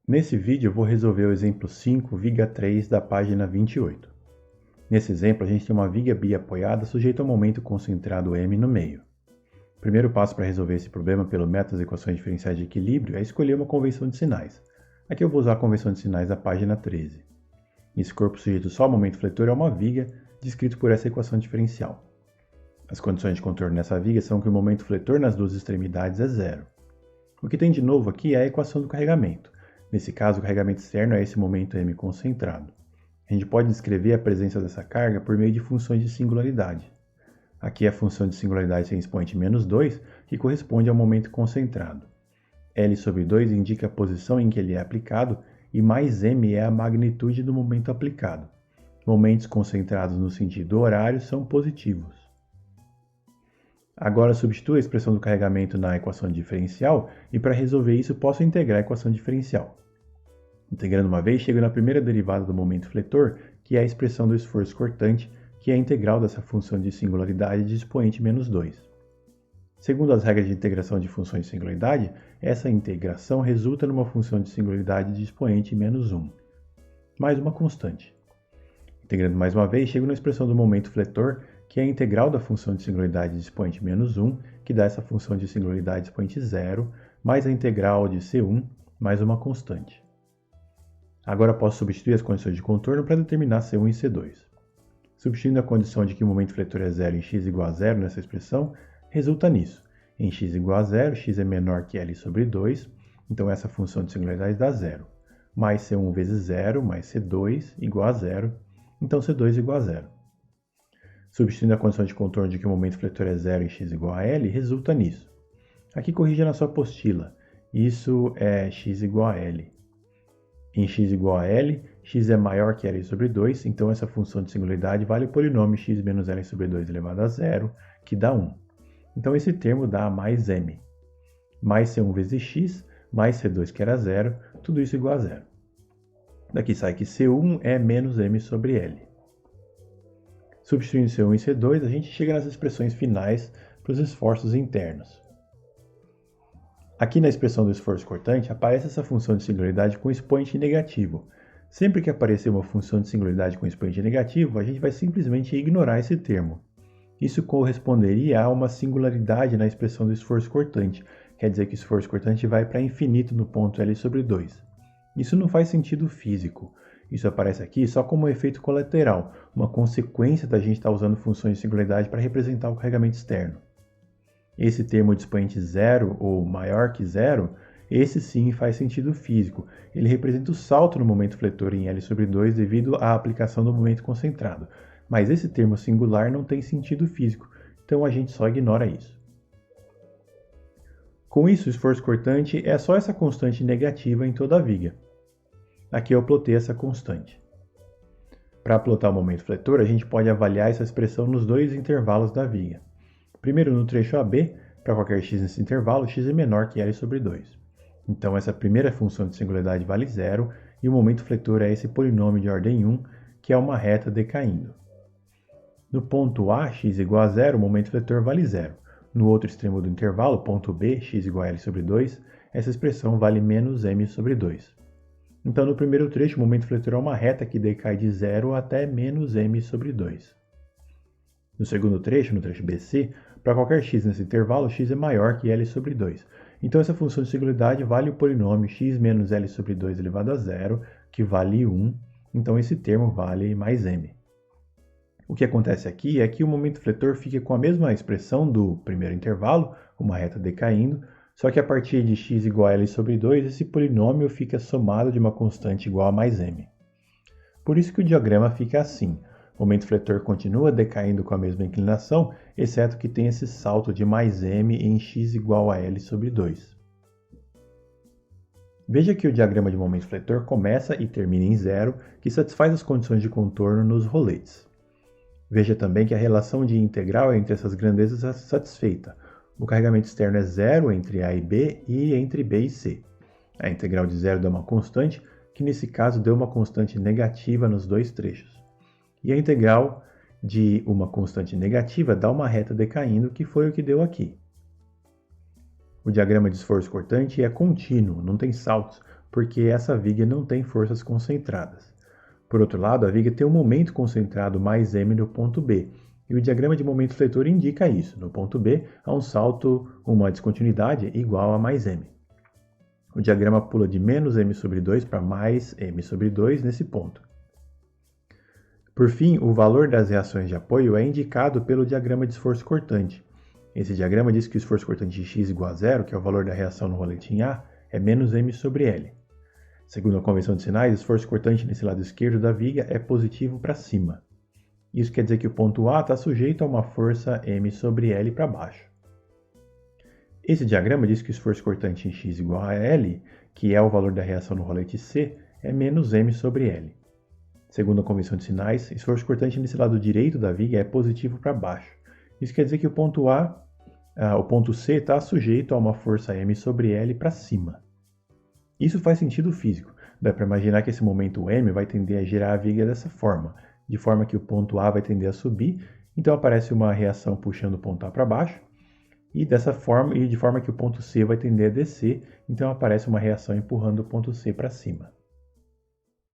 Nesse vídeo eu vou resolver o exemplo 5, viga 3 da página 28. Nesse exemplo a gente tem uma viga bi apoiada sujeita a um momento concentrado M no meio. O primeiro passo para resolver esse problema pelo método das equações diferenciais de equilíbrio é escolher uma convenção de sinais. Aqui eu vou usar a convenção de sinais da página 13. Esse corpo sujeito só ao momento fletor é uma viga descrito por essa equação diferencial. As condições de contorno nessa viga são que o momento fletor nas duas extremidades é zero. O que tem de novo aqui é a equação do carregamento. Nesse caso, o carregamento externo é esse momento M concentrado. A gente pode descrever a presença dessa carga por meio de funções de singularidade. Aqui a função de singularidade tem expoente menos 2, que corresponde ao momento concentrado. L sobre 2 indica a posição em que ele é aplicado e mais M é a magnitude do momento aplicado. Momentos concentrados no sentido horário são positivos. Agora substitua a expressão do carregamento na equação diferencial e para resolver isso posso integrar a equação diferencial. Integrando uma vez, chego na primeira derivada do momento fletor, que é a expressão do esforço cortante, que é a integral dessa função de singularidade de expoente menos 2. Segundo as regras de integração de funções de singularidade, essa integração resulta numa função de singularidade de expoente menos 1, mais uma constante. Integrando mais uma vez, chego na expressão do momento fletor, que é a integral da função de singularidade de expoente menos 1, que dá essa função de singularidade de expoente 0, mais a integral de C1, mais uma constante. Agora posso substituir as condições de contorno para determinar C1 e C2. Substituindo a condição de que o momento fletor é zero em x igual a zero nessa expressão, resulta nisso. Em x igual a zero, x é menor que L sobre 2, então essa função de singularidade dá zero. Mais C1 vezes zero, mais C2 igual a zero, então C2 igual a zero. Substituindo a condição de contorno de que o momento fletor é zero em x igual a L, resulta nisso. Aqui corrija na sua apostila. Isso é x igual a L. Em x igual a L, x é maior que L sobre 2, então essa função de singularidade vale o polinômio x menos L sobre 2 elevado a zero, que dá 1. Então esse termo dá mais m. Mais C1 vezes x, mais C2 que era zero, tudo isso igual a zero. Daqui sai que C1 é menos m sobre L. Substituindo C1 e C2, a gente chega nas expressões finais para os esforços internos. Aqui na expressão do esforço cortante, aparece essa função de singularidade com expoente negativo. Sempre que aparecer uma função de singularidade com expoente negativo, a gente vai simplesmente ignorar esse termo. Isso corresponderia a uma singularidade na expressão do esforço cortante, quer dizer que o esforço cortante vai para infinito no ponto L sobre 2. Isso não faz sentido físico. Isso aparece aqui só como um efeito colateral, uma consequência da gente estar usando funções de singularidade para representar o carregamento externo. Esse termo de expoente zero ou maior que zero, esse sim faz sentido físico. Ele representa o salto no momento fletor em L sobre 2 devido à aplicação do momento concentrado. Mas esse termo singular não tem sentido físico, então a gente só ignora isso. Com isso, o esforço cortante é só essa constante negativa em toda a viga. Aqui eu plotei essa constante. Para plotar o momento fletor, a gente pode avaliar essa expressão nos dois intervalos da viga. Primeiro, no trecho AB, para qualquer x nesse intervalo, x é menor que L sobre 2. Então, essa primeira função de singularidade vale zero, e o momento fletor é esse polinômio de ordem 1, que é uma reta decaindo. No ponto A, x igual a zero, o momento fletor vale zero. No outro extremo do intervalo, ponto B, x igual a L sobre 2, essa expressão vale menos m sobre 2. Então, no primeiro trecho, o momento fletor é uma reta que decai de 0 até menos m sobre 2. No segundo trecho, no trecho BC, para qualquer x nesse intervalo, x é maior que L sobre 2. Então, essa função de singularidade vale o polinômio x menos L sobre 2 elevado a zero, que vale 1. Então, esse termo vale mais m. O que acontece aqui é que o momento fletor fica com a mesma expressão do primeiro intervalo, uma reta decaindo, só que a partir de x igual a L sobre 2, esse polinômio fica somado de uma constante igual a mais m. Por isso que o diagrama fica assim. O momento fletor continua decaindo com a mesma inclinação, exceto que tem esse salto de mais m em x igual a L sobre 2. Veja que o diagrama de momento fletor começa e termina em zero, que satisfaz as condições de contorno nos roletes. Veja também que a relação de integral entre essas grandezas é satisfeita. O carregamento externo é zero entre A e B e entre B e C. A integral de zero dá uma constante, que nesse caso deu uma constante negativa nos dois trechos. E a integral de uma constante negativa dá uma reta decaindo, que foi o que deu aqui. O diagrama de esforço cortante é contínuo, não tem saltos, porque essa viga não tem forças concentradas. Por outro lado, a viga tem um momento concentrado mais m no ponto B, e o diagrama de momento fletor indica isso. No ponto B, há um salto, uma descontinuidade igual a mais m. O diagrama pula de menos m sobre 2 para mais m sobre 2 nesse ponto. Por fim, o valor das reações de apoio é indicado pelo diagrama de esforço cortante. Esse diagrama diz que o esforço cortante de x igual a zero, que é o valor da reação no rolete em A, é menos m sobre L. Segundo a convenção de sinais, o esforço cortante nesse lado esquerdo da viga é positivo para cima. Isso quer dizer que o ponto A está sujeito a uma força m sobre L para baixo. Esse diagrama diz que o esforço cortante em x igual a L, que é o valor da reação no rolete C, é menos m sobre L. Segundo a convenção de sinais, o esforço cortante nesse lado direito da viga é positivo para baixo. Isso quer dizer que o ponto C está sujeito a uma força m sobre L para cima. Isso faz sentido físico. Dá para imaginar que esse momento m vai tender a girar a viga dessa forma, de forma que o ponto A vai tender a subir, então aparece uma reação puxando o ponto A para baixo, e de forma que o ponto C vai tender a descer, então aparece uma reação empurrando o ponto C para cima.